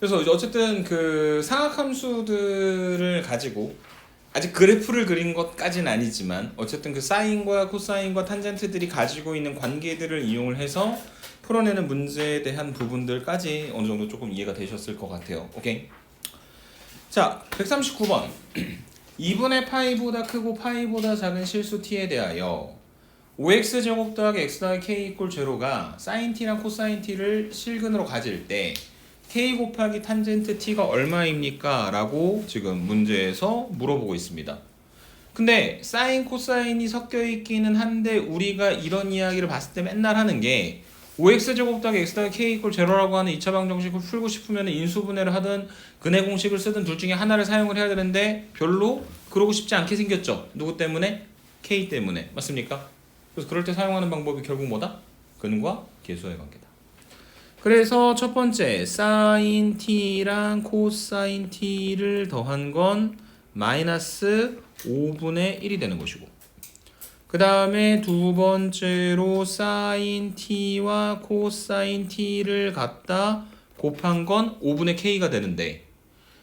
그래서 어쨌든 그 상악함수들을 가지고 아직 그래프를 그린 것까지는 아니지만 어쨌든 그 사인과 코사인과 탄젠트들이 가지고 있는 관계들을 이용을 해서 풀어내는 문제에 대한 부분들까지 어느 정도 조금 이해가 되셨을 것 같아요. 오케이. 자, 139번. 2분의 파이보다 크고 파이보다 작은 실수 t에 대하여 5x제곱 더하기 x 더하기 k 이꼴 제로가 사인 t랑 코사인 t를 실근으로 가질 때 k 곱하기 탄젠트 t가 얼마입니까? 라고 지금 문제에서 물어보고 있습니다. 근데 사인 코사인이 섞여 있기는 한데 우리가 이런 이야기를 봤을 때 맨날 하는 게 5x제곱 더하기 x 더하기 k 이꼴 제로라고 하는 2차 방정식을 풀고 싶으면 인수분해를 하든 근해 공식을 쓰든 둘 중에 하나를 사용을 해야 되는데 별로 그러고 싶지 않게 생겼죠. 누구 때문에? k 때문에. 맞습니까? 그래서 그럴 때 사용하는 방법이 결국 뭐다? 근과 계수의 관계다. 그래서 첫 번째 사인 t랑 코사인 t를 더한 건 마이너스 5분의 1이 되는 것이고, 그 다음에 두 번째로 사인 t와 코사인 t를 갖다 곱한 건 5분의 k가 되는데,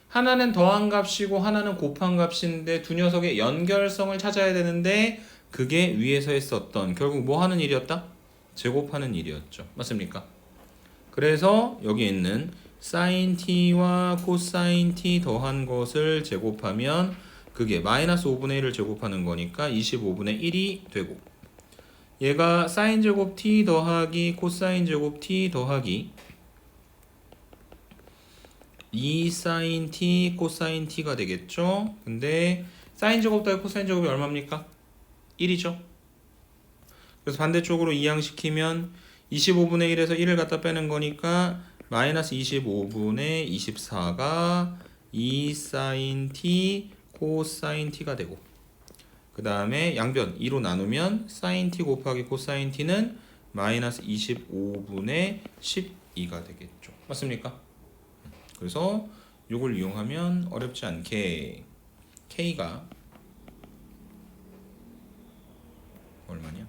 하나는 더한 값이고 하나는 곱한 값인데 두 녀석의 연결성을 찾아야 되는데 그게 위에서 했었던 결국 뭐 하는 일이었다? 제곱하는 일이었죠. 맞습니까? 그래서 여기 있는 sin t와 코사인 t 더한 것을 제곱하면 그게 마이너스 5분의 1을 제곱하는 거니까 25분의 1이 되고, 얘가 sin 제곱 t 더하기 코사인 제곱 t 더하기 2 sin t 코사인 t가 되겠죠. 근데 sin 제곱 더하기 코사인 제곱이 얼마입니까? 1이죠. 그래서 반대쪽으로 이항시키면 25분의 1에서 1을 갖다 빼는 거니까 마이너스 25분의 24가 2 sin t 코사인 t가 되고, 그 다음에 양변 2로 나누면 sin t 곱하기 코사인 t는 마이너스 25분의 12가 되겠죠. 맞습니까? 그래서 이걸 이용하면 어렵지 않게 k가 얼마냐?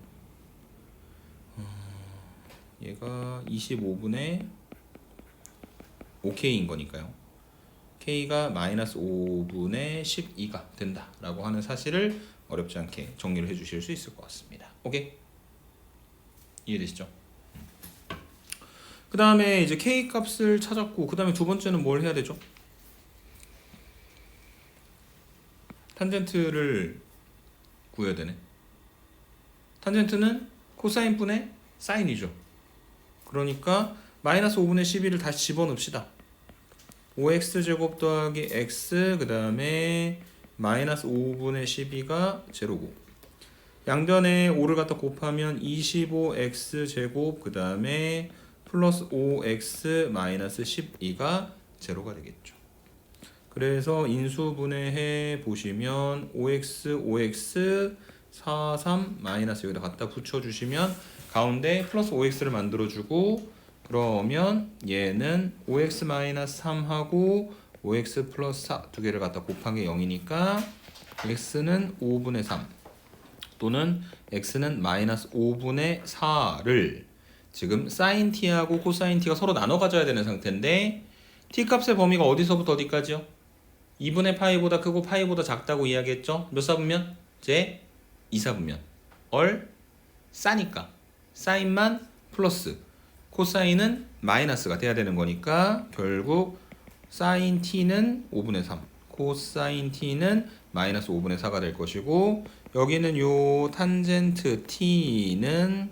얘가 25분의 5k인 거니까요. k가 마이너스 5분의 12가 된다라고 하는 사실을 어렵지 않게 정리를 해주실 수 있을 것 같습니다. 오케이? 이해되시죠? 그 다음에 이제 k 값을 찾았고, 그 다음에 두 번째는 뭘 해야 되죠? 탄젠트를 구해야 되네. 탄젠트는 코사인분의 사인이죠. 그러니까 마이너스 5분의 12를 다시 집어넣읍시다. 5x제곱 더하기 x 그 다음에 마이너스 5분의 12가 제로고, 양변에 5를 갖다 곱하면 25x제곱 그 다음에 플러스 5x 마이너스 12가 제로가 되겠죠. 그래서 인수분해해 보시면 5x 5x 43 마이너스 여기다 갖다 붙여주시면 가운데 플러스 5x를 만들어주고, 그러면 얘는 5x 마이너스 3하고 5x 플러스 4 두 개를 갖다 곱한 게 0이니까 x는 5분의 3 또는 x는 마이너스 5분의 4를 지금 sin t하고 코사인 t가 서로 나눠 가져야 되는 상태인데, t 값의 범위가 어디서부터 어디까지요? 2분의 파이보다 크고 파이보다 작다고 이야기했죠? 몇 사분면? 제 2사분면. 싸니까 사인만 플러스 코사인은 마이너스가 돼야 되는 거니까 결국 사인 t는 5분의 3 코사인 t는 마이너스 5분의 4가 될 것이고, 여기는 요 탄젠트 t는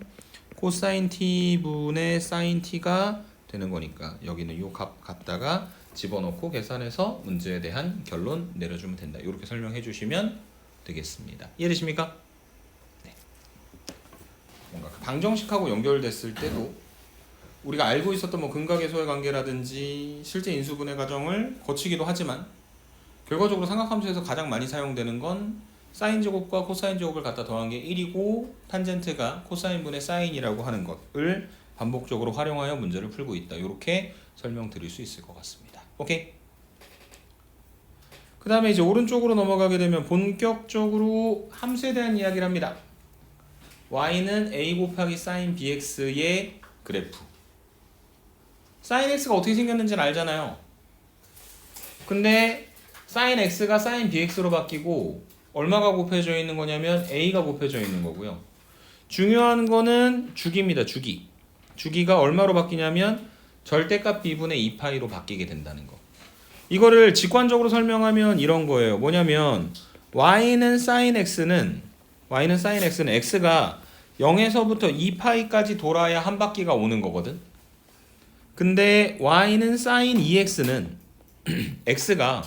코사인 t분의 사인 t가 되는 거니까 여기는 요 값 갖다가 집어넣고 계산해서 문제에 대한 결론 내려주면 된다. 이렇게 설명해 주시면 되겠습니다. 이해되십니까? 네. 뭔가 그 방정식하고 연결됐을 때도 우리가 알고 있었던 뭐 근각계수의 관계라든지 실제 인수분해 과정을 거치기도 하지만 결과적으로 삼각함수에서 가장 많이 사용되는 건 사인 제곱과 코사인 제곱을 갖다 더한 게 1이고 탄젠트가 코사인분의 사인이라고 하는 것을 반복적으로 활용하여 문제를 풀고 있다. 이렇게 설명드릴 수 있을 것 같습니다. 오케이? 그 다음에 이제 오른쪽으로 넘어가게 되면 본격적으로 함수에 대한 이야기를 합니다. y는 a 곱하기 sin bx의 그래프. sin x가 어떻게 생겼는지는 알잖아요. 근데 sin x가 sin bx로 바뀌고 얼마가 곱해져 있는 거냐면 a가 곱해져 있는 거고요. 중요한 거는 주기입니다. 주기가 얼마로 바뀌냐면 절대값 b분의 2파이로 바뀌게 된다는 거. 이거를 직관적으로 설명하면 이런 거예요. 뭐냐면 y는 sin x는 x가 0에서부터 2파이까지 돌아야 한 바퀴가 오는 거거든. 근데 y는 sin 2x는 x가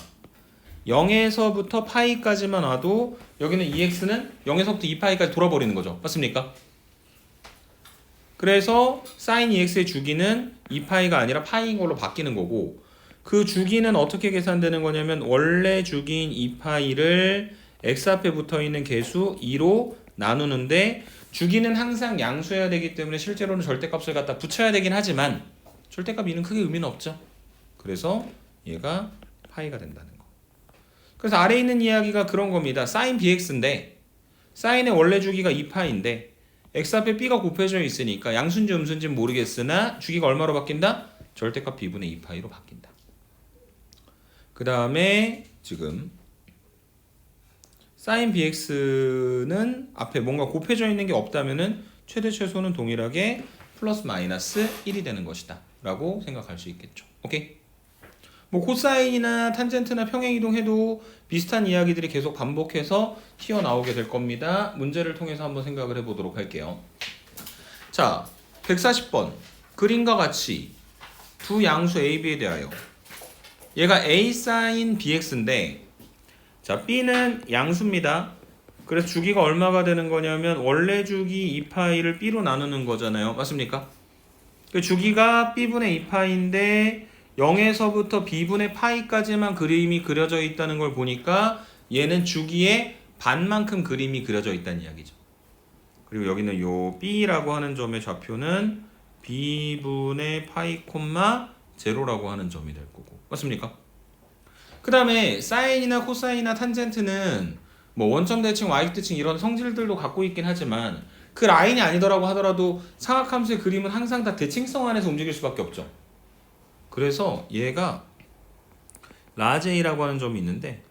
0에서부터 파이까지만 와도 여기는 2x는 0에서부터 2파이까지 돌아버리는 거죠. 맞습니까? 그래서 sin 2x의 주기는 2파이가 아니라 파이인 걸로 바뀌는 거고, 그 주기는 어떻게 계산되는 거냐면 원래 주기인 2파이를 x 앞에 붙어있는 개수 2로 나누는데, 주기는 항상 양수여야 되기 때문에 실제로는 절대값을 갖다 붙여야 되긴 하지만 절대값 2는 크게 의미는 없죠. 그래서 얘가 파이가 된다는 거. 그래서 아래에 있는 이야기가 그런 겁니다. sin bx인데 sin의 원래 주기가 2파인데 x 앞에 b가 곱해져 있으니까 양수인지 음수인지는 모르겠으나 주기가 얼마로 바뀐다? 절대값 b분의 2파이로 바뀐다. 그 다음에 지금 sin bx는 앞에 뭔가 곱해져 있는 게 없다면은 최대 최소는 동일하게 플러스 마이너스 1이 되는 것이다 라고 생각할 수 있겠죠. 오케이? 뭐 코사인이나 탄젠트나 평행이동 해도 비슷한 이야기들이 계속 반복해서 튀어나오게 될 겁니다. 문제를 통해서 한번 생각을 해보도록 할게요. 자, 140번 그림과 같이 두 양수 a, b에 대하여 얘가 a sin bx인데, 자, b는 양수입니다. 그래서 주기가 얼마가 되는 거냐면 원래 주기 2파이를 b로 나누는 거잖아요. 맞습니까? 그 주기가 b분의 2파이인데 0에서부터 b분의 파이까지만 그림이 그려져 있다는 걸 보니까 얘는 주기의 반만큼 그림이 그려져 있다는 이야기죠. 그리고 여기는 요 b라고 하는 점의 좌표는 b분의 파이 콤마 제로라고 하는 점이 될 거고. 맞습니까? 그 다음에 사인이나 코사인이나 탄젠트는 뭐 원점 대칭, y 대칭 이런 성질들도 갖고 있긴 하지만 그 라인이 아니더라고 하더라도 사각함수의 그림은 항상 다 대칭성 안에서 움직일 수밖에 없죠. 그래서 얘가 라제이라고 하는 점이 있는데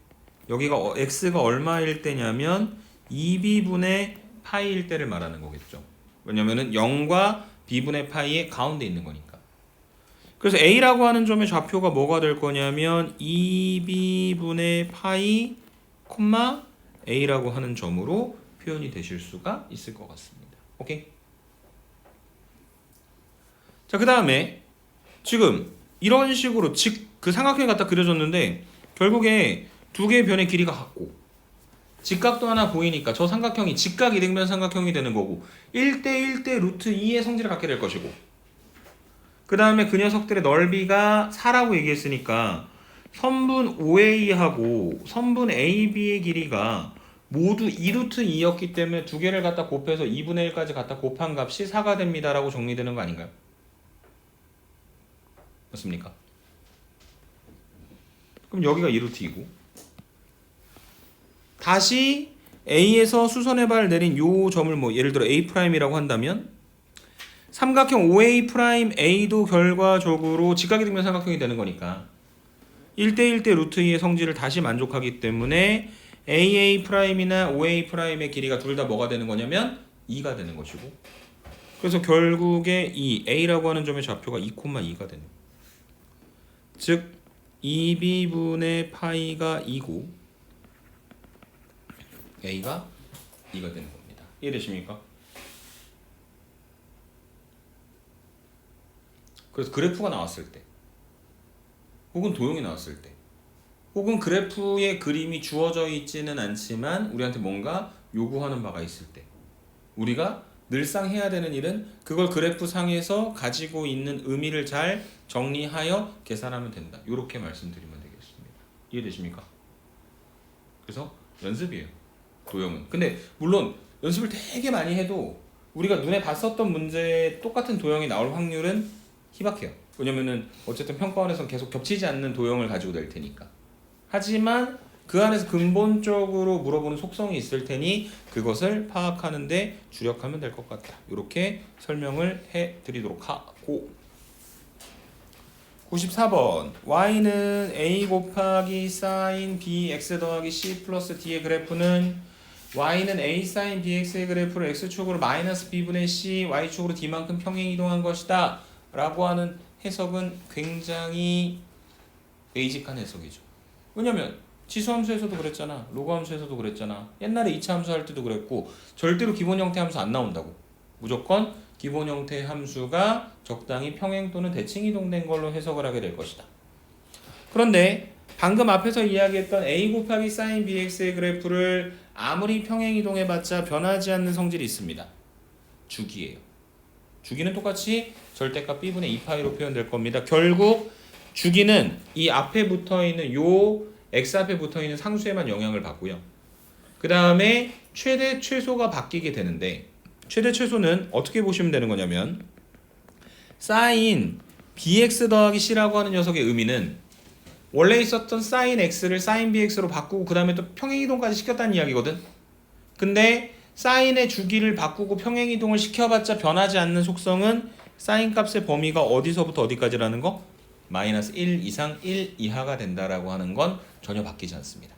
여기가 x가 얼마일 때냐면 2b분의 파이일 때를 말하는 거겠죠. 왜냐면은 0과 b분의 파이의 가운데 있는 거니까. 그래서 a라고 하는 점의 좌표가 뭐가 될 거냐면 2b분의 파이 콤마 a라고 하는 점으로 표현이 되실 수가 있을 것 같습니다. 오케이? 자, 그 다음에 지금 이런 식으로 그 삼각형이 갖다 그려졌는데 결국에 두 개의 변의 길이가 같고 직각도 하나 보이니까 저 삼각형이 직각 이등변 삼각형이 되는 거고 1대1대 루트 2의 성질을 갖게 될 것이고, 그 다음에 그 녀석들의 넓이가 4라고 얘기했으니까 선분 OA하고 선분 AB의 길이가 모두 2루트 2였기 때문에 두 개를 갖다 곱해서 2분의 1까지 갖다 곱한 값이 4가 됩니다 라고 정리되는 거 아닌가요? 맞습니까? 그럼 여기가 2루트 2고 다시 A에서 수선의 발 내린 요 점을 뭐 예를 들어 A'이라고 한다면 삼각형 OA'A도 결과적으로 직각이등변 삼각형이 되는 거니까 1대1대 루트 2의 성질을 다시 만족하기 때문에 AA'이나 OA'의 길이가 둘 다 뭐가 되는 거냐면 2가 되는 것이고, 그래서 결국에 이 A라고 하는 점의 좌표가 2,2가 되는 거예요. 즉 2b분의 파이가 2고 A가 2가 되는 겁니다. 이해되십니까? 그래서 그래프가 나왔을 때 혹은 도형이 나왔을 때 혹은 그래프의 그림이 주어져 있지는 않지만 우리한테 뭔가 요구하는 바가 있을 때 우리가 늘상 해야 되는 일은 그걸 그래프 상에서 가지고 있는 의미를 잘 정리하여 계산하면 된다. 이렇게 말씀드리면 되겠습니다. 이해되십니까? 그래서 연습이에요. 도형은. 근데 물론 연습을 되게 많이 해도 우리가 눈에 봤었던 문제에 똑같은 도형이 나올 확률은 희박해요. 왜냐면은 어쨌든 평가원에서는 계속 겹치지 않는 도형을 가지고 낼 테니까. 하지만 그 안에서 근본적으로 물어보는 속성이 있을 테니 그것을 파악하는데 주력하면 될 것 같다. 이렇게 설명을 해드리도록 하고, 94번 y는 a 곱하기 sin bx 더하기 c 플러스 d의 그래프는 y는 a sin bx의 그래프를 x축으로 마이너스 b분의 c y축으로 d만큼 평행 이동한 것이다 라고 하는 해석은 굉장히 베이직한 해석이죠. 왜냐면 지수함수에서도 그랬잖아. 로그함수에서도 그랬잖아. 옛날에 2차 함수 할 때도 그랬고 절대로 기본 형태 함수 안 나온다고. 무조건 기본 형태 함수가 적당히 평행 또는 대칭 이동된 걸로 해석을 하게 될 것이다. 그런데 방금 앞에서 이야기했던 a 곱하기 sin bx의 그래프를 아무리 평행 이동해봤자 변하지 않는 성질이 있습니다. 주기예요. 주기는 똑같이 절대값 b분의 2파이로 표현될 겁니다. 결국 주기는 이 앞에 붙어있는 요 x 앞에 붙어있는 상수에만 영향을 받고요. 그 다음에 최대 최소가 바뀌게 되는데 최대 최소는 어떻게 보시면 되는 거냐면 sin bx 더하기 c라고 하는 녀석의 의미는 원래 있었던 sin x를 sin bx로 바꾸고 그 다음에 또 평행이동까지 시켰다는 이야기거든. 근데 sin의 주기를 바꾸고 평행이동을 시켜봤자 변하지 않는 속성은 sin 값의 범위가 어디서부터 어디까지라는 거? 마이너스 1 이상 1 이하가 된다라고 하는 건 전혀 바뀌지 않습니다.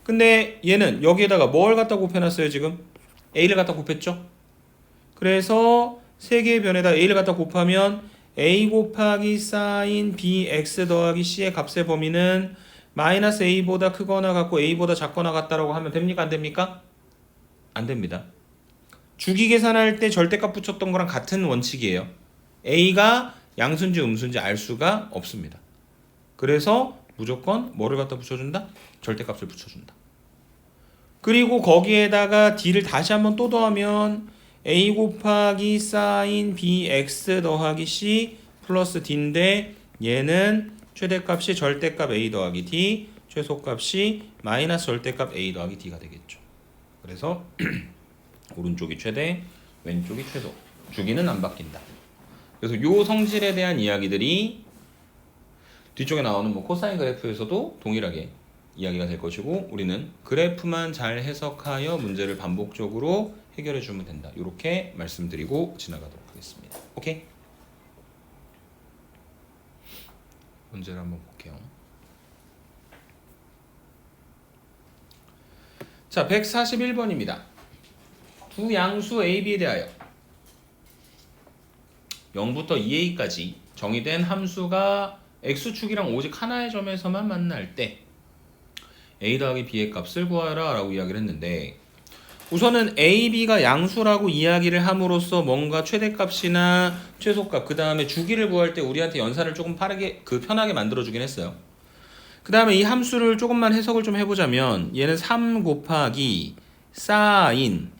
근데 얘는 여기에다가 뭘 갖다 곱해놨어요 지금? a를 갖다 곱했죠? 그래서 세 개의 변에다 a를 갖다 곱하면 a 곱하기 sin bx 더하기 c의 값의 범위는 마이너스 a보다 크거나 같고 a보다 작거나 같다라고 하면 됩니까? 안 됩니까? 안 됩니다. 주기 계산할 때 절대값 붙였던 거랑 같은 원칙이에요. a가 양수인지 음수인지 알 수가 없습니다. 그래서 무조건 뭐를 갖다 붙여준다? 절대값을 붙여준다. 그리고 거기에다가 d를 다시 한번 또 더하면 a 곱하기 sin bx 더하기 c 플러스 d인데 얘는 최대값이 절대값 a 더하기 d, 최소값이 마이너스 절대값 a 더하기 d가 되겠죠. 그래서 오른쪽이 최대, 왼쪽이 최소. 주기는 안 바뀐다. 그래서 요 성질에 대한 이야기들이 뒤쪽에 나오는 뭐 코사인 그래프에서도 동일하게 이야기가 될 것이고 우리는 그래프만 잘 해석하여 문제를 반복적으로 해결해 주면 된다. 이렇게 말씀드리고 지나가도록 하겠습니다. 오케이? 문제를 한번 볼게요. 자, 141번입니다. 두 양수 a, b에 대하여 0부터 2a까지 정의된 함수가 x축이랑 오직 하나의 점에서만 만날 때 a 더하기 b의 값을 구하라 라고 이야기를 했는데 우선은 a, b가 양수라고 이야기를 함으로써 뭔가 최대값이나 최소값 그 다음에 주기를 구할 때 우리한테 연산을 조금 편하게 만들어주긴 했어요. 그 다음에 이 함수를 조금만 해석을 좀 해보자면 얘는 3 곱하기 sin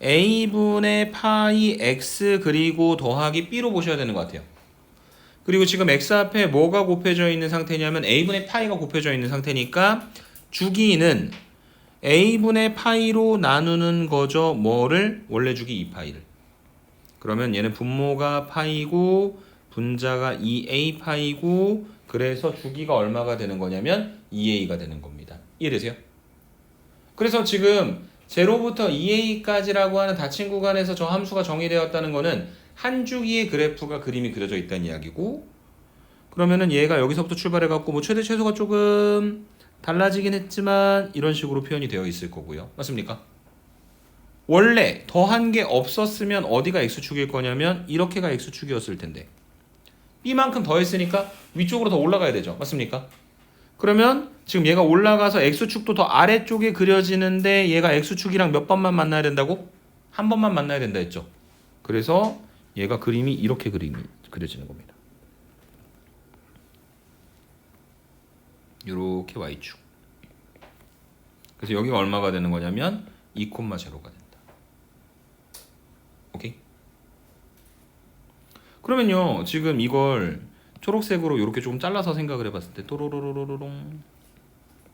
a분의 파이 x 그리고 더하기 b로 보셔야 되는 것 같아요. 그리고 지금 x 앞에 뭐가 곱해져 있는 상태냐면 a분의 파이가 곱해져 있는 상태니까 주기는 a분의 파이로 나누는 거죠. 뭐를? 원래 주기 2파이를. 그러면 얘는 분모가 파이고 분자가 2a 파이고 그래서 주기가 얼마가 되는 거냐면 2a가 되는 겁니다. 이해되세요? 그래서 지금 0부터 2a까지라고 하는 닫힌 구간에서 저 함수가 정의되었다는 거는 한 주기의 그래프가 그림이 그려져 있다는 이야기고 그러면은 얘가 여기서부터 출발해 갖고 뭐 최대 최소가 조금 달라지긴 했지만 이런 식으로 표현이 되어 있을 거고요. 맞습니까? 원래 더한 게 없었으면 어디가 x축일 거냐면 이렇게가 x축이었을 텐데 b만큼 더했으니까 위쪽으로 더 올라가야 되죠. 맞습니까? 그러면 지금 얘가 올라가서 x축도 더 아래쪽에 그려지는데 얘가 x축이랑 몇 번만 만나야 된다고? 한 번만 만나야 된다 했죠. 그래서 얘가 그림이 이렇게 그려지는 겁니다. 이렇게 y축. 그래서 여기가 얼마가 되는 거냐면 2,0가 된다. 오케이? 그러면요 지금 이걸 초록색으로 이렇게 조금 잘라서 생각을 해봤을 때 또로로로로롱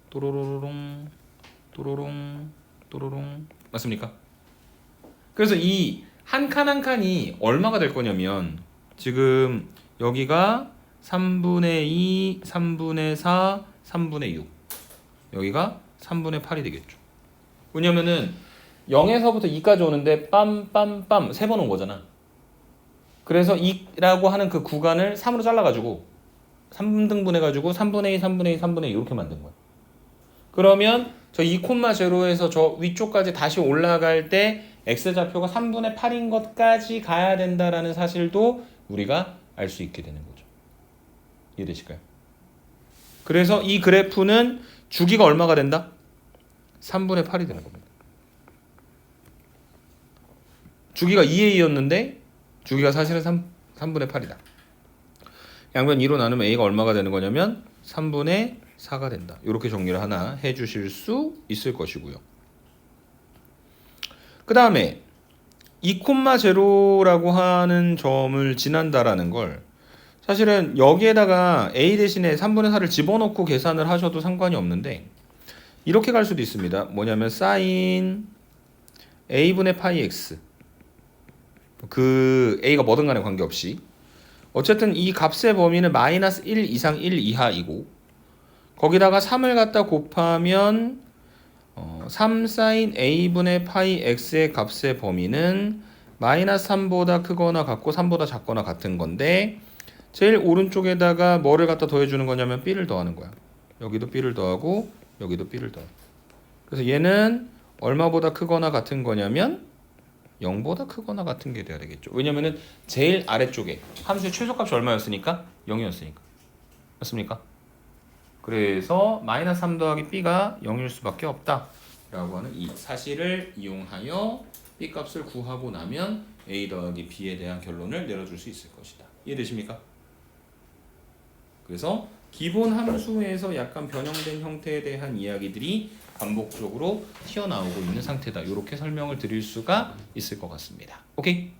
또로로로롱 또로롱 또로롱 맞습니까? 그래서 이 한 칸 한 칸이 얼마가 될 거냐면 지금 여기가 3분의 2, 3분의 4, 3분의 6 여기가 3분의 8이 되겠죠. 왜냐면은 0에서부터 2까지 오는데 빰빰빰 3번 온 거잖아. 그래서 2라고 하는 그 구간을 3으로 잘라가지고 3등분 해가지고 3분의 2, 3분의 2, 3분의 2 이렇게 만든 거야. 그러면 저 2,0에서 저 위쪽까지 다시 올라갈 때 x좌표가 3분의 8인 것까지 가야 된다라는 사실도 우리가 알 수 있게 되는 거죠. 이해되실까요? 그래서 이 그래프는 주기가 얼마가 된다? 3분의 8이 되는 겁니다. 주기가 2의 2였는데 주기가 사실은 3분의 8이다. 양변 2로 나누면 a가 얼마가 되는 거냐면 3분의 4가 된다. 이렇게 정리를 하나 해주실 수 있을 것이고요. 그 다음에 2,0라고 하는 점을 지난다라는 걸 사실은 여기에다가 a 대신에 3분의 4를 집어넣고 계산을 하셔도 상관이 없는데 이렇게 갈 수도 있습니다. 뭐냐면 sin a분의 파이 x 그 a가 뭐든 간에 관계없이 어쨌든 이 값의 범위는 마이너스 1 이상 1 이하이고 거기다가 3을 갖다 곱하면 3 sin a분의 파이 x의 값의 범위는 마이너스 3보다 크거나 같고 3보다 작거나 같은 건데 제일 오른쪽에다가 뭐를 갖다 더해주는 거냐면 b를 더하는 거야. 여기도 b를 더하고 여기도 b를 더해. 그래서 얘는 얼마보다 크거나 같은 거냐면 0보다 크거나 같은 게 돼야 되겠죠. 왜냐면은 제일 아래쪽에 함수의 최소값이 얼마였으니까? 0이었으니까. 맞습니까? 그래서 마이너스 3 더하기 b가 0일 수밖에 없다 라고 하는 이 사실을 이용하여 b 값을 구하고 나면 a 더하기 b에 대한 결론을 내려줄 수 있을 것이다. 이해되십니까? 그래서 기본 함수에서 약간 변형된 형태에 대한 이야기들이 반복적으로 튀어나오고 있는 상태다. 이렇게 설명을 드릴 수가 있을 것 같습니다. 오케이?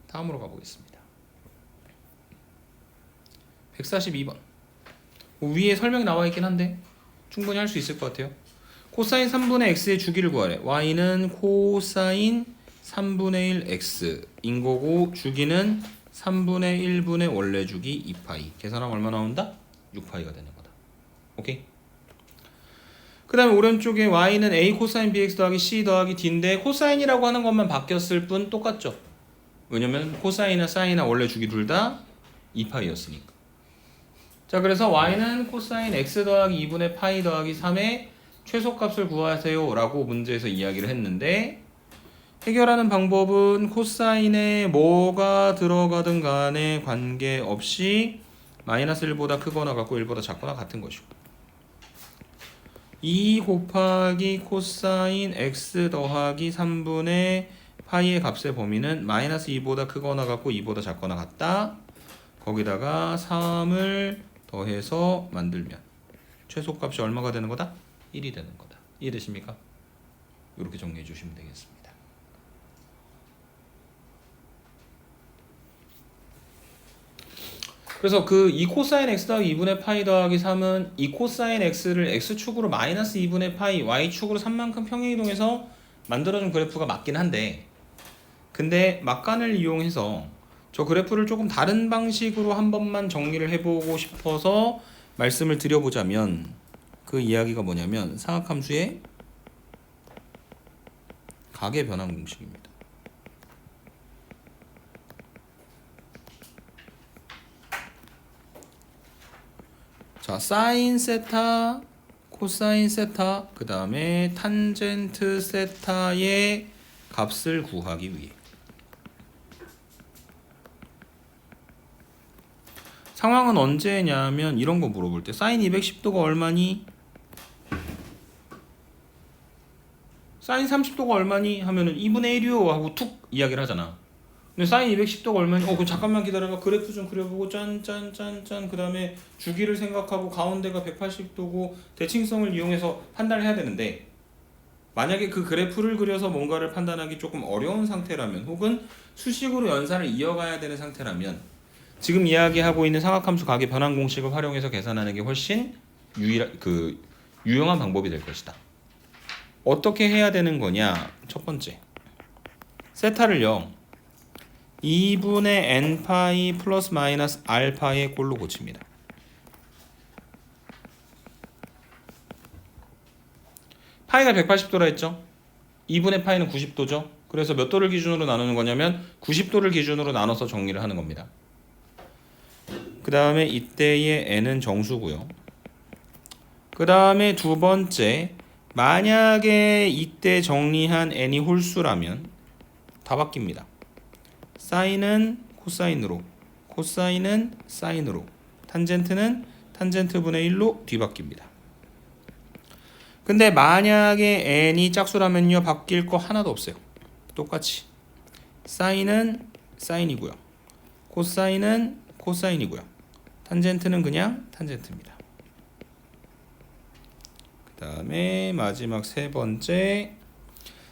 다음으로 가보겠습니다. 142번. 위에 설명이 나와 있긴 한데 충분히 할 수 있을 것 같아요. 코사인 3분의 x의 주기를 구하래. y는 코사인 3분의 1 x인 거고 주기는 3분의 1분의 원래 주기 2파이. 계산하면 얼마 나온다? 6파이가 되는 거다. 오케이? 그 다음에 오른쪽에 y는 a 코사인 bx 더하기 c 더하기 d인데 코사인이라고 하는 것만 바뀌었을 뿐 똑같죠. 왜냐면 코사인이나 사인이나 원래 주기 둘 다 2파이였으니까. 자, 그래서 y는 코사인 x 더하기 2분의 파이 더하기 3의 최소값을 구하세요 라고 문제에서 이야기를 했는데 해결하는 방법은 코사인에 뭐가 들어가든 간에 관계없이 마이너스 1보다 크거나 같고 1보다 작거나 같은 것이고 2 곱하기 코사인 x 더하기 3분의 파이의 값의 범위는 마이너스 2보다 크거나 같고 2보다 작거나 같다. 거기다가 3을 더해서 만들면 최소값이 얼마가 되는 거다? 1이 되는 거다. 이해되십니까? 이렇게 정리해 주시면 되겠습니다. 그래서 그 2 코사인 x 더하기 2분의 파이 더하기 3은 2 코사인 x를 x축으로 마이너스 2분의 파이 y축으로 3만큼 평행이동해서 만들어준 그래프가 맞긴 한데 근데 막간을 이용해서 저 그래프를 조금 다른 방식으로 한 번만 정리를 해보고 싶어서 말씀을 드려보자면 그 이야기가 뭐냐면 상악함수의 각의 변환 공식입니다. 자, 사인 세타, 코사인 세타, 그 다음에 탄젠트 세타의 값을 구하기 위해 상황은 언제냐면 이런 거 물어볼 때 사인 210도가 얼마니? 사인 30도가 얼마니? 하면은 2분의 1이요 하고 툭 이야기를 하잖아. 근데 사인 210도가 얼마니? 그럼 잠깐만 기다려봐. 그래프 좀 그려보고 짠짠짠짠 그 다음에 주기를 생각하고 가운데가 180도고 대칭성을 이용해서 판단을 해야 되는데 만약에 그 그래프를 그려서 뭔가를 판단하기 조금 어려운 상태라면 혹은 수식으로 연산을 이어가야 되는 상태라면 지금 이야기하고 있는 상악함수 각의 변환 공식을 활용해서 계산하는 게 훨씬 유용한 방법이 될 것이다. 어떻게 해야 되는 거냐? 첫 번째, 세타를요 2분의 n파이 플러스 마이너스 알파의 꼴로 고칩니다. 파이가 180도라 했죠? 2분의 파이는 90도죠? 그래서 몇 도를 기준으로 나누는 거냐면 90도를 기준으로 나눠서 정리를 하는 겁니다. 그 다음에 이때의 n은 정수고요. 그 다음에 두 번째, 만약에 이때 정리한 n이 홀수라면 다 바뀝니다. 사인은 코사인으로, 코사인은 사인으로, 탄젠트는 탄젠트 분의 1로 뒤바뀝니다. 근데 만약에 n이 짝수라면요, 바뀔 거 하나도 없어요. 똑같이 사인은 사인이고요, 코사인은 코사인이고요, 탄젠트는 그냥 탄젠트입니다. 그 다음에 마지막 세 번째,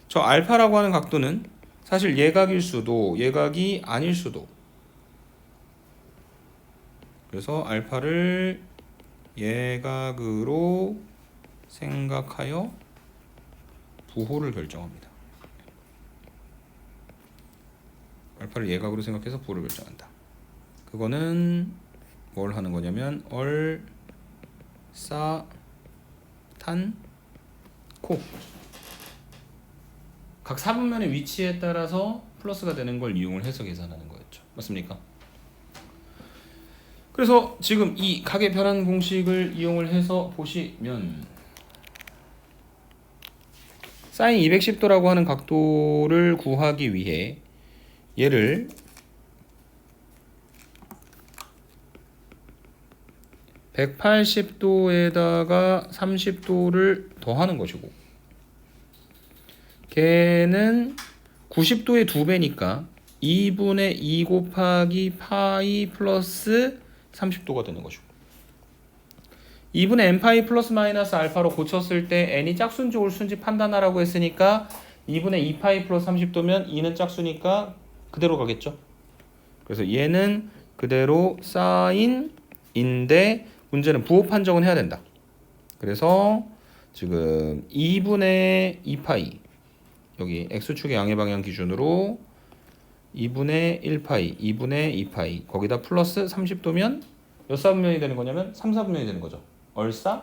저 알파라고 하는 각도는 사실 예각일 수도 예각이 아닐 수도, 그래서 알파를 예각으로 생각하여 부호를 결정합니다. 알파를 예각으로 생각해서 부호를 결정한다. 그거는 뭘 하는 거냐면 얼, 사, 탄, 코, 각 사분면의 위치에 따라서 플러스가 되는 걸 이용을 해서 계산하는 거였죠. 맞습니까? 그래서 지금 이 각의 변환 공식을 이용을 해서 보시면 사인 210도라고 하는 각도를 구하기 위해 얘를 180도에다가 30도를 더하는 것이고, 걔는 90도의 2배니까 2분의 2 곱하기 파이 플러스 30도가 되는 것이고, 2분의 n파이 플러스 마이너스 알파로 고쳤을 때 n이 짝수인지 홀수인지 판단하라고 했으니까 2분의 2파이 플러스 30도면 2는 짝수니까 그대로 가겠죠. 그래서 얘는 그대로 사인인데 문제는 부호 판정은 해야 된다. 그래서 지금 2분의 2파이, 여기 x축의 양의 방향 기준으로 2분의 1파이, 2분의 2파이, 거기다 플러스 30도면 몇 사분면이 되는 거냐면 3, 4분면이 되는 거죠. 얼싸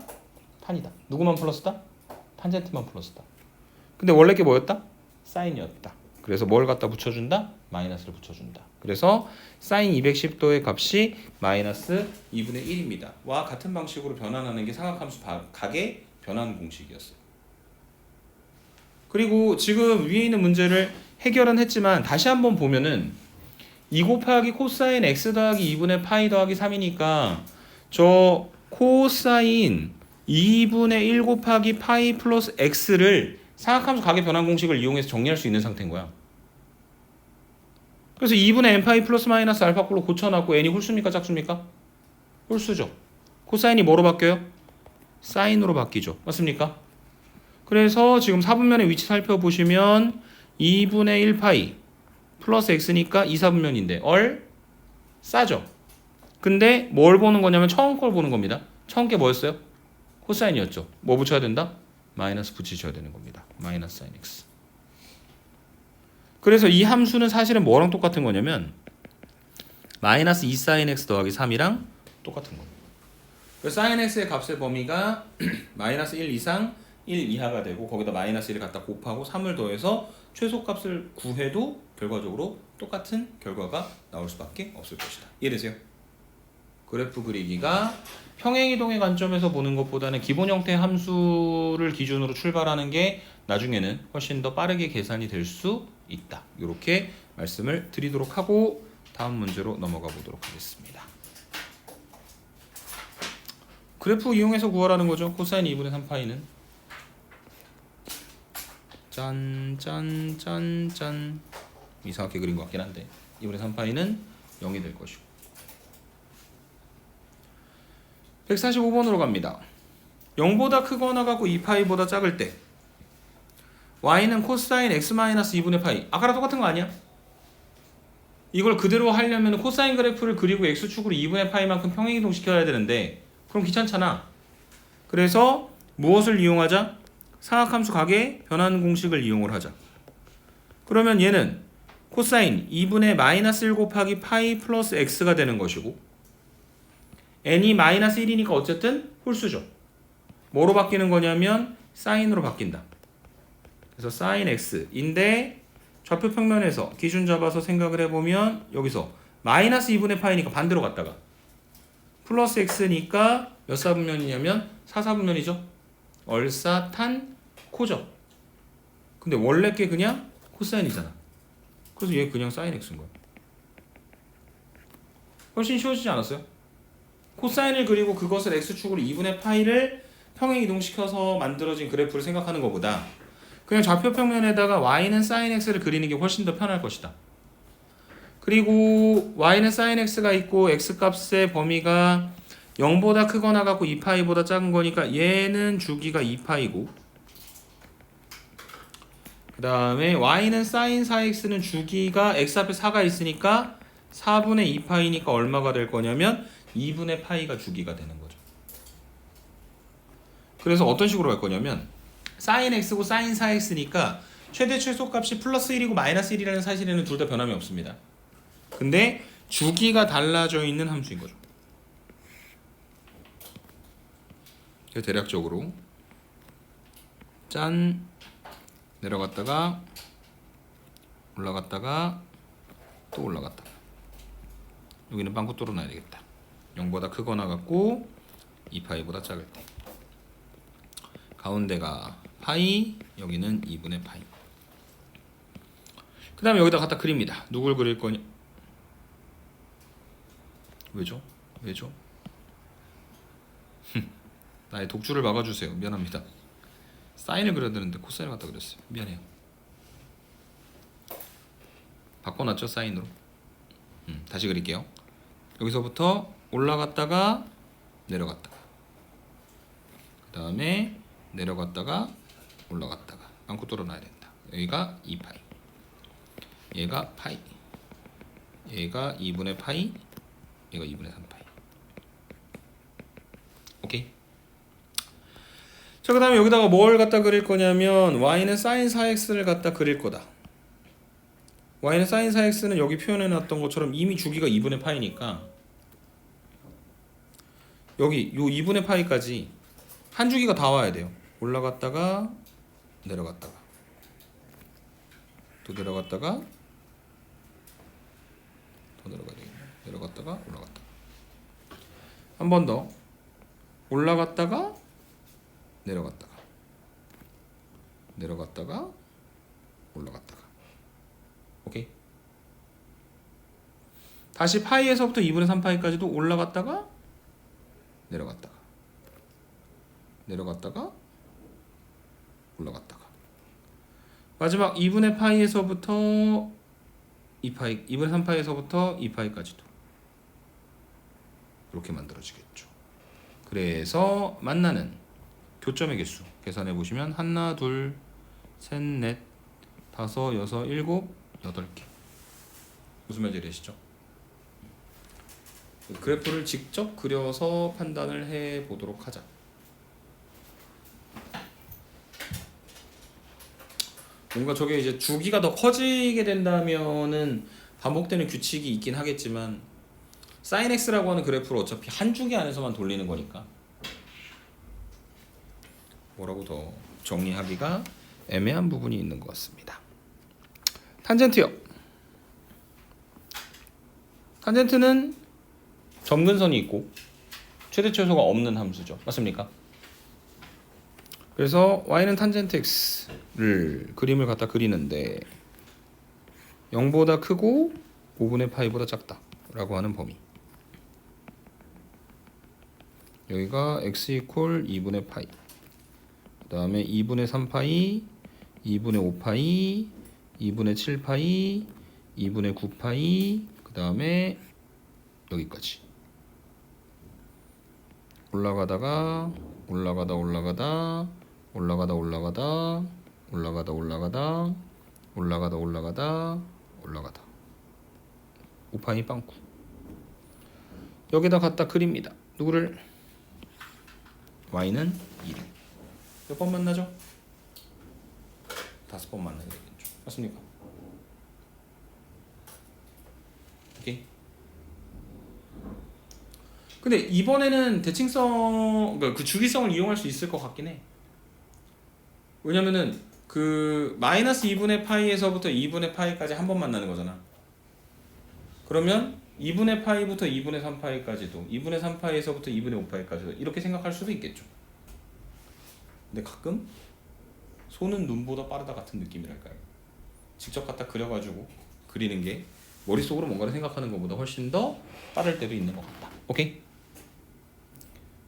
탄이다. 누구만 플러스다? 탄젠트만 플러스다. 근데 원래 게 뭐였다? 사인이었다. 그래서 뭘 갖다 붙여준다? 마이너스를 붙여준다. 그래서 사인 210도의 값이 마이너스 2분의 1입니다. 와 같은 방식으로 변환하는 게 삼각함수 각의 변환 공식이었어요. 그리고 지금 위에 있는 문제를 해결은 했지만 다시 한번 보면은 2 곱하기 코사인 x 더하기 2분의 파이 더하기 3이니까 저 코사인 2분의 1 곱하기 파이 플러스 x를 삼각함수 각의 변환 공식을 이용해서 정리할 수 있는 상태인 거야. 그래서 2분의 n파이 플러스 마이너스 알파꼴로 고쳐놨고 n이 홀수입니까 짝수입니까? 홀수죠. 코사인이 뭐로 바뀌어요? 사인으로 바뀌죠. 맞습니까? 그래서 지금 사분면의 위치 살펴보시면 2분의 1파이 플러스 x니까 2사분면인데 싸죠. 근데 뭘 보는 거냐면 처음 걸 보는 겁니다. 처음 게 뭐였어요? 코사인이었죠. 뭐 붙여야 된다? 마이너스 붙이셔야 되는 겁니다. 마이너스 사인 x. 그래서 이 함수는 사실은 뭐랑 똑같은 거냐면 마이너스 2 사인 x 더하기 3이랑 똑같은 겁니다. 그래서 사인 x의 값의 범위가 마이너스 1 이상 1 이하가 되고 거기다 마이너스 1을 갖다 곱하고 3을 더해서 최소값을 구해도 결과적으로 똑같은 결과가 나올 수밖에 없을 것이다. 이해되세요? 그래프 그리기가 평행이동의 관점에서 보는 것보다는 기본 형태의 함수를 기준으로 출발하는 게 나중에는 훨씬 더 빠르게 계산이 될 수 있다. 이렇게 말씀을 드리도록 하고 다음 문제로 넘어가 보도록 하겠습니다. 그래프 이용해서 구하라는 거죠. 코사인 2분의 3파이는 짠짠짠짠 이상하게 그린 것 같긴 한데 2분의 3파이는 0이 될 것이고 145번으로 갑니다. 0보다 크거나 같고 2파이보다 작을 때 y는 코사인 x-2분의 파이. 아까랑 똑같은 거 아니야? 이걸 그대로 하려면 코사인 그래프를 그리고 x축으로 2분의 파이만큼 평행이동 시켜야 되는데 그럼 귀찮잖아. 그래서 무엇을 이용하자? 삼각함수 각의 변환 공식을 이용을 하자. 그러면 얘는 코사인 2분의 마이너스 1 곱하기 파이 플러스 x가 되는 것이고 n이 마이너스 1이니까 어쨌든 홀수죠. 뭐로 바뀌는 거냐면 사인으로 바뀐다. 그래서 사인 x인데 좌표 평면에서 기준 잡아서 생각을 해보면 여기서 마이너스 2분의 파이니까 반대로 갔다가 플러스 x니까 몇 사분면이냐면 4사분면이죠. 얼사탄 코죠. 근데 원래 게 그냥 코사인이잖아. 그래서 얘 그냥 사인 x인 거야. 훨씬 쉬워지지 않았어요? 코사인을 그리고 그것을 x축으로 2분의 파이를 평행 이동시켜서 만들어진 그래프를 생각하는 것보다 그냥 좌표 평면에다가 y는 sin x를 그리는 게 훨씬 더 편할 것이다. 그리고 y는 sin x가 있고 x 값의 범위가 0보다 크거나 같고 2파이보다 작은 거니까 얘는 주기가 2파이고 그 다음에 y는 sin 4x는 주기가 x 앞에 4가 있으니까 4분의 2파이니까 얼마가 될 거냐면 2분의 파이가 주기가 되는 거죠. 그래서 어떤 식으로 갈 거냐면 sin x고 sin 4x니까 최대 최소값이 플러스 1이고 마이너스 1이라는 사실에는 둘 다 변함이 없습니다. 근데 주기가 달라져 있는 함수인 거죠. 대략적으로 짠 내려갔다가 올라갔다가 또 올라갔다가 여기는 빵꾸 뚫어놔야 되겠다. 0보다 크거나 같고 2파이보다 작을 때 가운데가 파이 여기는 2분의 파이. 그 다음에 여기다 갖다 그립니다. 누굴 그릴 거냐? 왜죠? 왜죠? 나의 독주를 막아주세요. 미안합니다. 사인을 그려야 되는데 코사인을 갖다 그렸어요. 미안해요. 바꿔놨죠 사인으로. 다시 그릴게요. 여기서부터 올라갔다가 내려갔다가 그 다음에 내려갔다가 올라갔다가 빵꾸 뚫어놔야 된다. 여기가 2파이 얘가 파이 얘가 2분의 파이 얘가 2분의 3파이. 오케이. 자, 그 다음에 여기다가 뭘 갖다 그릴 거냐면 y는 sin 4x를 갖다 그릴 거다. y는 sin 4x는 여기 표현해 놨던 것처럼 이미 주기가 2분의 파이니까 여기 요 2분의 파이까지 한 주기가 다 와야 돼요. 올라갔다가 내려갔다가 또 내려갔다가 더 내려가야 되겠네. 내려갔다가 올라갔다가 한 번 더 올라갔다가 내려갔다가 내려갔다가 올라갔다가. 오케이. 다시 파이에서부터 2분의 3파이까지도 올라갔다가 내려갔다가 내려갔다가 올라갔다가 마지막 2분의 파이에서부터 2파이 2분의 3파이에서부터 2파이까지도 이렇게 만들어지겠죠. 그래서 만나는 교점의 개수 계산해 보시면 하나, 둘, 셋, 넷, 다섯, 여섯, 일곱, 8개. 무슨 말인지 이해되시죠? 그래프를 직접 그려서 판단을 해 보도록 하자. 뭔가 저게 이제 주기가 더 커지게 된다면은 반복되는 규칙이 있긴 하겠지만 sin x라고 하는 그래프를 어차피 한 주기 안에서만 돌리는 거니까 뭐라고 더 정리하기가 애매한 부분이 있는 것 같습니다. 탄젠트요. 탄젠트는 점근선이 있고 최대 최소가 없는 함수죠. 맞습니까? 그래서 y는 탄젠트 x를 그림을 갖다 그리는데 0보다 크고 5분의 파이보다 작다 라고 하는 범위. 여기가 x 이퀄 2분의 파이 그 다음에 2분의 3파이 2분의 5파이 2분의 7파이 2분의 9파이 그 다음에 여기까지 올라가다가 올라가다 올라가다 올라가다 올라가다 올라가다 올라가다 올라가다 올라가다 올라가다 5파이 빵꾸. 여기다 갖다 그립니다. 누구를? y는 2를 몇 번 만나죠? 5번 만나야 되겠죠. 맞습니까? 오케이. 근데 이번에는 대칭성, 그러니까 그 주기성을 이용할 수 있을 것 같긴 해. 왜냐면은 그 마이너스 2분의 파이에서부터 2분의 파이까지 한 번 만나는 거잖아. 그러면 2분의 파이부터 2분의 3파이까지도 2분의 3파이에서부터 2분의 5파이까지도 이렇게 생각할 수도 있겠죠. 근데 가끔 손은 눈보다 빠르다 같은 느낌이랄까요. 직접 갖다 그려가지고 그리는 게 머릿속으로 뭔가를 생각하는 것보다 훨씬 더 빠를 때도 있는 것 같다. 오케이?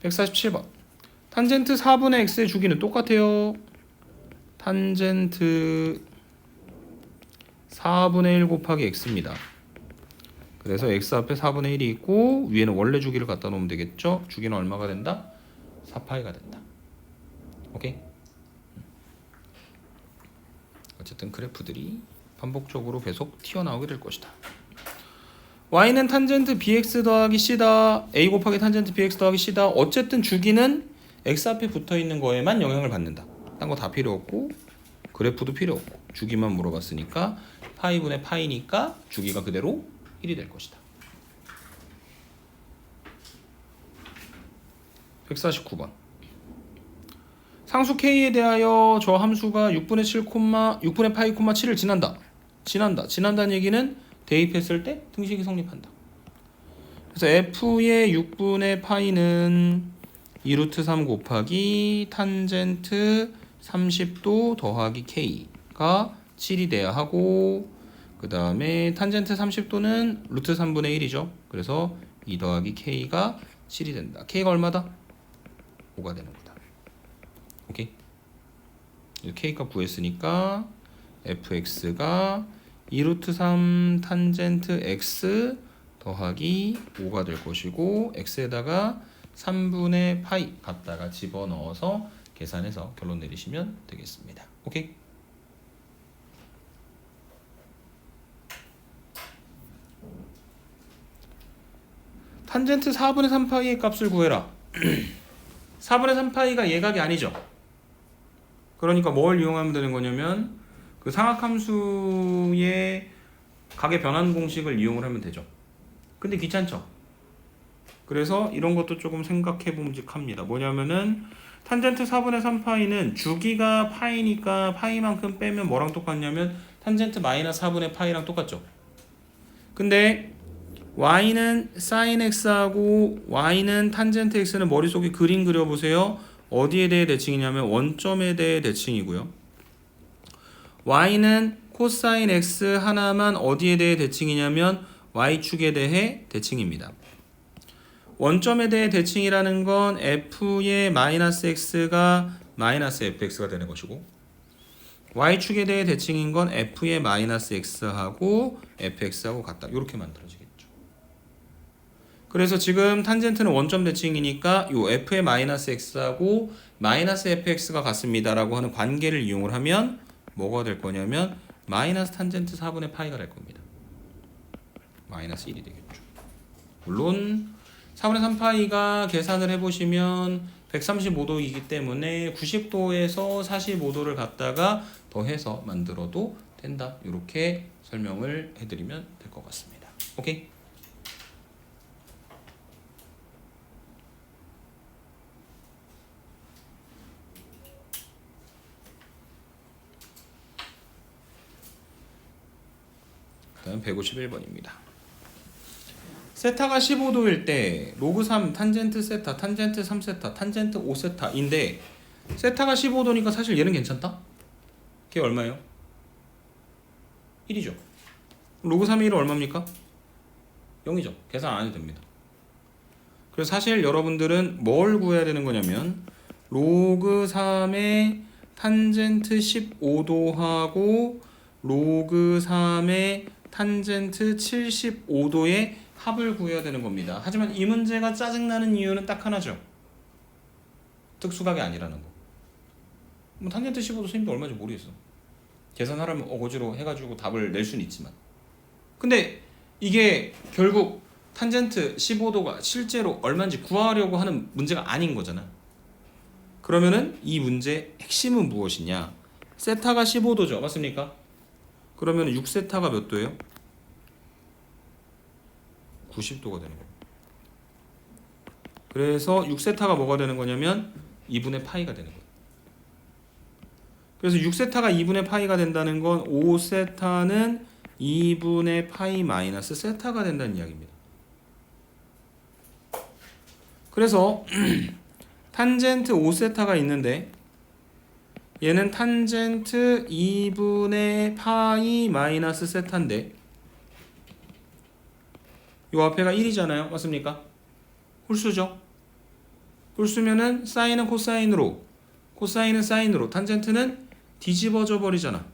147번 탄젠트 4분의 x의 주기는 똑같아요. 탄젠트 4분의 1 곱하기 x입니다. 그래서 x 앞에 4분의 1이 있고 위에는 원래 주기를 갖다 놓으면 되겠죠. 주기는 얼마가 된다? 4파이가 된다. 오케이? 어쨌든 그래프들이 반복적으로 계속 튀어나오게 될 것이다. y는 탄젠트 bx 더하기 c다. a 곱하기 탄젠트 bx 더하기 c다. 어쨌든 주기는 x 앞에 붙어있는 거에만 영향을 받는다. 딴 거 다 필요 없고 그래프도 필요 없고 주기만 물어봤으니까 파이분의 파이니까 주기가 그대로 1이 될 것이다. 149번 상수 k에 대하여 저 함수가 6분의 7, 6분의 파이, 7을 지난다는 얘기는 대입했을 때 등식이 성립한다. 그래서 f의 6분의 파이는 2루트 3 곱하기 탄젠트 30도 더하기 k가 7이 돼야 하고 그 다음에 탄젠트 30도는 루트 3분의 1이죠. 그래서 2 더하기 k가 7이 된다. k가 얼마다? 5가 되는 거다. 오케이? k값 구했으니까 fx가 2루트 3 탄젠트 x 더하기 5가 될 것이고 x에다가 3분의 파이 갖다가 집어넣어서 계산해서 결론 내리시면 되겠습니다. 오케이? 탄젠트 4분의 3파이의 값을 구해라. 4분의 3파이가 예각이 아니죠. 그러니까 뭘 이용하면 되는 거냐면 그 상악함수의 각의 변환 공식을 이용을 하면 되죠. 근데 귀찮죠. 그래서 이런 것도 조금 생각해 봄직합니다. 뭐냐면은 탄젠트 4분의 3파이는 주기가 파이니까 파이만큼 빼면 뭐랑 똑같냐면 탄젠트 마이너스 4분의 파이랑 똑같죠. 근데 y는 sin x하고 y는 탄젠트 x는 머릿속에 그림 그려보세요. 어디에 대해 대칭이냐면 원점에 대해 대칭이고요. y는 코사인 x 하나만 어디에 대해 대칭이냐면 y축에 대해 대칭입니다. 원점에 대해 대칭이라는 건 f의 마이너스 x가 마이너스 fx가 되는 것이고 y축에 대해 대칭인 건 f의 마이너스 x하고 fx하고 같다. 이렇게 만들어지겠죠. 그래서 지금 탄젠트는 원점 대칭이니까 요 f의 마이너스 x하고 마이너스 fx가 같습니다라고 하는 관계를 이용을 하면 뭐가 될 거냐면 마이너스 탄젠트 4분의 파이가 될 겁니다. 마이너스 1이 되겠죠. 물론 4분의 3파이가 계산을 해보시면 135도이기 때문에 90도에서 45도를 갖다가 더해서 만들어도 된다. 이렇게 설명을 해드리면 될 것 같습니다. 오케이? 그 다음 151번입니다. 세타가 15도일 때 로그 3 탄젠트 세타, 탄젠트 3세타, 탄젠트 5세타인데 세타가 15도니까 사실 얘는 괜찮다? 걔 얼마예요? 1이죠. 로그 3의 1은 얼마입니까? 0이죠. 계산 안 해도 됩니다. 그래서 사실 여러분들은 뭘 구해야 되는 거냐면 로그 3의 탄젠트 15도하고 로그 3의 탄젠트 75도의 합을 구해야 되는 겁니다. 하지만 이 문제가 짜증나는 이유는 딱 하나죠. 특수각이 아니라는 거. 뭐 탄젠트 15도 선생님도 얼마인지 모르겠어. 계산하려면 어거지로 해가지고 답을 낼 수는 있지만 근데 이게 결국 탄젠트 15도가 실제로 얼마인지 구하려고 하는 문제가 아닌 거잖아. 그러면은 이 문제의 핵심은 무엇이냐? 세타가 15도죠. 맞습니까? 그러면 6세타가 몇 도예요? 90도가 되는 거예요. 그래서 6세타가 뭐가 되는 거냐면 2분의 파이가 되는 거예요. 그래서 6세타가 2분의 파이가 된다는 건 5세타는 2분의 파이 마이너스 세타가 된다는 이야기입니다. 그래서 탄젠트 5세타가 있는데 얘는 탄젠트 2분의 파이 마이너스 세타인데 요 앞에가 1이잖아요. 맞습니까? 홀수죠. 홀수면은 사인은 코사인으로, 코사인은 사인으로, 탄젠트는 뒤집어져 버리잖아.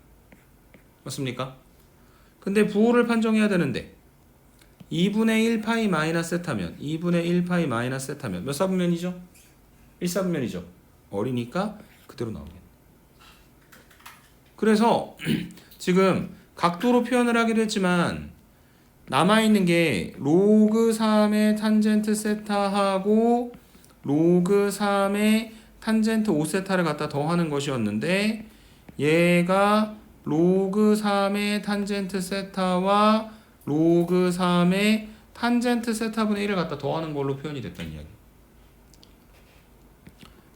맞습니까? 근데 부호를 판정해야 되는데 2분의 1 파이 마이너스 세타면 2분의 1 파이 마이너스 세타면 몇 사분면이죠? 1사분면이죠. 어리니까 그대로 나오겠네. 그래서 지금 각도로 표현을 하기도 했지만 남아있는 게 로그 3의 탄젠트 세타하고 로그 3의 탄젠트 5세타를 갖다 더하는 것이었는데 얘가 로그 3의 탄젠트 세타와 로그 3의 탄젠트 세타분의 1을 갖다 더하는 걸로 표현이 됐다는 이야기.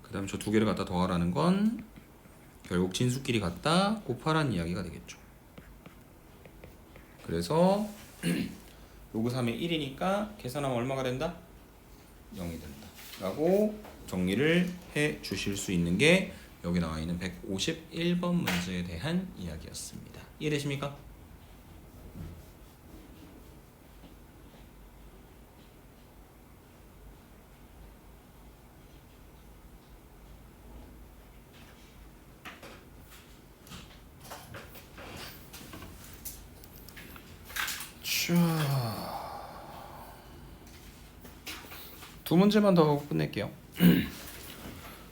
그 다음에 저 두 개를 갖다 더하라는 건 결국 진수끼리 갖다 곱하라는 이야기가 되겠죠. 그래서 로그 3의 1이니까 계산하면 얼마가 된다? 0이 된다 라고 정리를 해 주실 수 있는 게 여기 나와 있는 151번 문제에 대한 이야기였습니다. 이해되십니까? 두 문제만 더 하고 끝낼게요.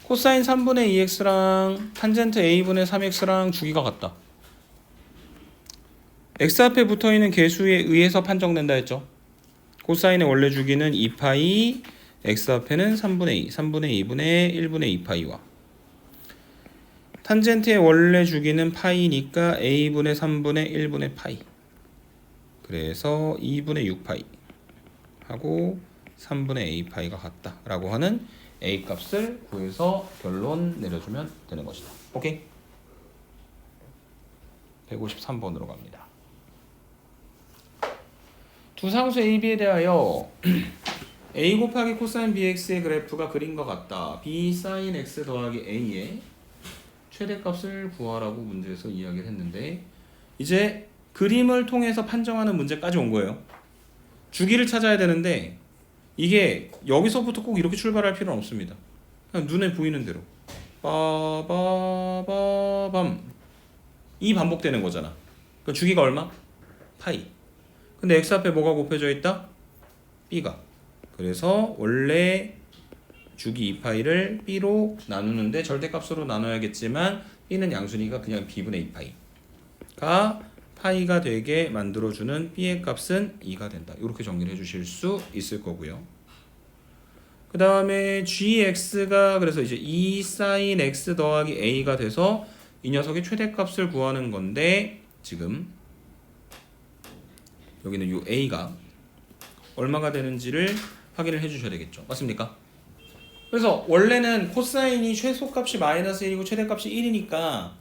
코사인 3분의 2x랑 탄젠트 a분의 3x랑 주기가 같다. x 앞에 붙어있는 개수에 의해서 판정된다 했죠. 코사인의 원래 주기는 2파이, x 앞에는 3분의 2, 3분의 2분의 1분의 2파이와 탄젠트의 원래 주기는 파이니까 a분의 3분의 1분의 파이, 그래서 2분의 6파이 하고 3분의 a파이가 같다 라고 하는 a 값을 구해서 결론 내려주면 되는 것이다. 오케이? 153번으로 갑니다. 두 상수 a, b에 대하여 a 곱하기 코사인 bx의 그래프가 그린 것 같다. b 사인 x 더하기 a의 최대값을 구하라고 문제에서 이야기를 했는데 이제 그림을 통해서 판정하는 문제까지 온 거예요. 주기를 찾아야 되는데 이게 여기서부터 꼭 이렇게 출발할 필요는 없습니다. 그냥 눈에 보이는 대로 빠바바밤 이 반복되는 거잖아. 그러니까 주기가 얼마? 파이. 근데 x 앞에 뭐가 곱해져 있다? b가. 그래서 원래 주기 2파이를 b로 나누는데 절대값으로 나눠야겠지만 b는 양수니까 그냥 b분의 2파이가 파이가 되게 만들어주는 b의 값은 2가 된다. 이렇게 정리를 해주실 수 있을 거고요. 그 다음에 gx가 그래서 이제 2 sin x 더하기 a가 돼서 이 녀석의 최대값을 구하는 건데 지금 여기는 이 a가 얼마가 되는지를 확인을 해주셔야 되겠죠. 맞습니까? 그래서 원래는 코사인이 최소값이 마이너스 1이고 최대값이 1이니까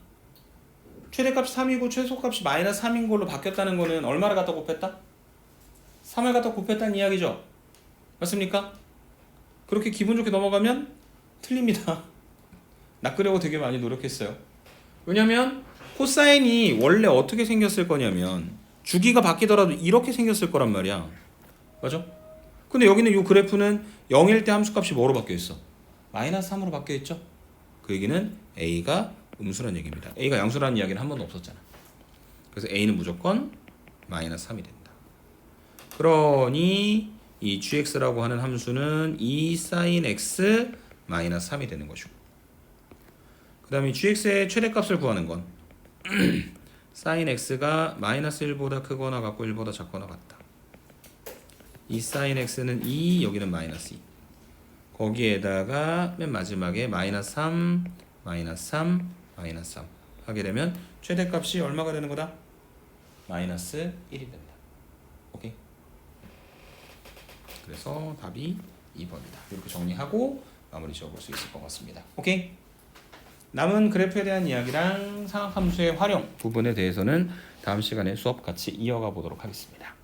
최대값이 3이고 최소값이 마이너스 3인 걸로 바뀌었다는 거는 얼마를 갖다 곱했다? 3을 갖다 곱했다는 이야기죠. 맞습니까? 그렇게 기분 좋게 넘어가면 틀립니다. 낚으려고 되게 많이 노력했어요. 왜냐면 코사인이 원래 어떻게 생겼을 거냐면 주기가 바뀌더라도 이렇게 생겼을 거란 말이야. 맞아? 근데 여기는 이 그래프는 0일 때 함수값이 뭐로 바뀌어 있어? 마이너스 3으로 바뀌어 있죠? 그 얘기는 a가 음수란 얘기입니다. a가 양수라는 이야기는 한 번도 없었잖아. 그래서 a는 무조건 마이너스 3이 된다. 그러니 이 gx라고 하는 함수는 2 sin x 마이너스 3이 되는 것이고, 그 다음에 gx의 최대값을 구하는 건 sin x가 마이너스 1보다 크거나 같고 1보다 작거나 같다. 이 sin x는 2, 여기는 마이너스 2. 거기에다가 맨 마지막에 마이너스 3, 마이너스 3, 마이너스 3 하게 되면 최대값이 얼마가 되는 거다? 마이너스 1이 된다. 오케이? 그래서 답이 2번이다. 이렇게 정리하고 마무리 지어볼 수 있을 것 같습니다. 오케이? 남은 그래프에 대한 이야기랑 상학함수의 활용 부분에 대해서는 다음 시간에 수업 같이 이어가 보도록 하겠습니다.